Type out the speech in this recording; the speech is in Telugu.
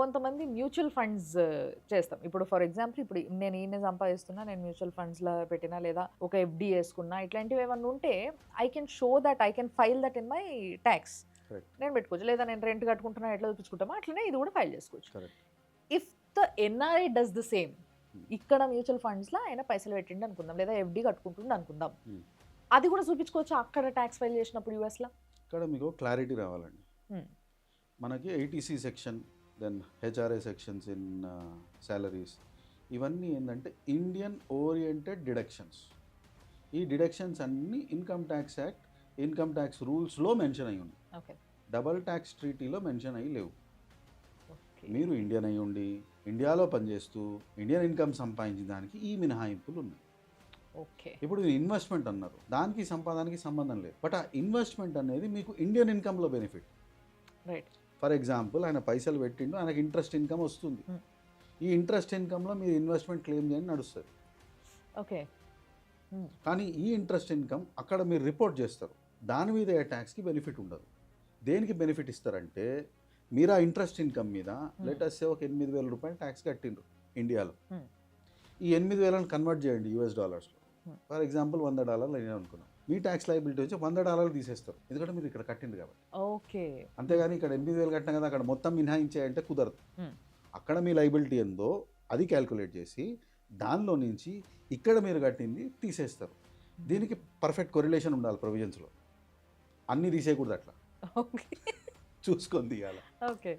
కొంతమంది మ్యూచువల్ ఫండ్స్ చేస్తాం. ఇప్పుడు ఫర్ ఎగ్జాంపుల్ ఇప్పుడు నేను ఈయన సంపాదిస్తున్నా, నేను మ్యూచువల్ ఫండ్స్‌లో పెట్టినా లేదా ఒక ఎఫ్‌డి యేసుకున్నా ఇట్లాంటివి ఏమన్నా ఉంటే I can show that I can file that in my talks. Correct. నేను పెట్టుకోవచ్చు. లేదా నేను రెంట్ కట్టుకుంటున్నా ఎట్లా చూపించుకుంటామో అట్లనే ఇది కూడా ఫైల్ చేసుకోవచ్చు. Correct. If the NRI does the same, Hmm. ఇక్కడ మ్యూచువల్ ఫండ్స్‌లో ఆయన పైసలు పెట్టిండు అనుకుందాం, లేదా ఎఫ్‌డి కట్టుకుంటుండు అనుకుందాం. Hmm. అది కూడా చూపించుకోవచ్చా అక్కడ టాక్స్ ఫైల్ చేసినప్పుడు యూఎస్‌లో? ఇక్కడ మీకు క్లారిటీ రావాలండి. హ్మ్. మనకి ITC section, then HRA sections in salaries, ఇవన్నీ ఏంటంటే ఇండియన్ ఓరియంటెడ్ డిడక్షన్స్. ఈ డిడక్షన్స్ అన్నీ income tax act, income tax రూల్స్లో మెన్షన్ అయ్యి ఉన్నాయి. ఓకే. డబల్ ట్యాక్స్ ట్రీటీలో మెన్షన్ అయ్యి లేవు. ఓకే. మీరు ఇండియన్ అయి ఉండి ఇండియాలో పనిచేస్తూ ఇండియన్ ఇన్కమ్ సంపాదించిన దానికి ఈ మినహాయింపులు ఉన్నాయి. ఓకే. ఇప్పుడు ఇన్వెస్ట్మెంట్ అన్నారు, దానికి సంపాదనకి సంబంధం లేదు. బట్ ఆ ఇన్వెస్ట్మెంట్ అనేది మీకు ఇండియన్ ఇన్కమ్లో బెనిఫిట్. రైట్. ఫర్ ఎగ్జాంపుల్ ఆయన పైసలు పెట్టిండు, ఆయనకి ఇంట్రెస్ట్ ఇన్కమ్ వస్తుంది. Hmm. ఈ ఇంట్రెస్ట్ ఇన్కమ్లో మీరు ఇన్వెస్ట్మెంట్ క్లెయిమ్ చేయని నడుస్తుంది. ఓకే. కానీ ఈ ఇంట్రెస్ట్ ఇన్కమ్ అక్కడ మీరు రిపోర్ట్ చేస్తారు, దాని మీద ఏ ట్యాక్స్కి బెనిఫిట్ ఉండదు. దేనికి బెనిఫిట్ ఇస్తారంటే మీరు ఆ ఇంట్రెస్ట్ ఇన్కమ్ మీద లేటెస్ట్ ఒక 8,000 రూపాయలు ట్యాక్స్ కట్టిండ్రు ఇండియాలో. Hmm. ఈ 8,000ని కన్వర్ట్ చేయండి యూఎస్ డాలర్స్లో. Hmm. ఫర్ ఎగ్జాంపుల్ $100 అయినా అనుకున్నాం, మీ ట్యాక్స్ లైబిలిటీ వచ్చి $100 తీసేస్తారు, ఎందుకంటే మీరు ఇక్కడ కట్టింది కాబట్టి. ఓకే. అంతేగాని ఇక్కడ 8,000 కట్టినా కదా అక్కడ మొత్తం మినహాయించాయంటే కుదరదు. Hmm. అక్కడ మీ లైబిలిటీ ఎందో అది క్యాల్కులేట్ చేసి దానిలో నుంచి ఇక్కడ మీరు కట్టింది తీసేస్తారు. దీనికి పర్ఫెక్ట్ కొరిలేషన్ ఉండాలి ప్రొవిజన్స్లో, అన్నీ తీసేయకూడదు, అట్లా ఓకే. చూసుకొని తీయాలి. ఓకే.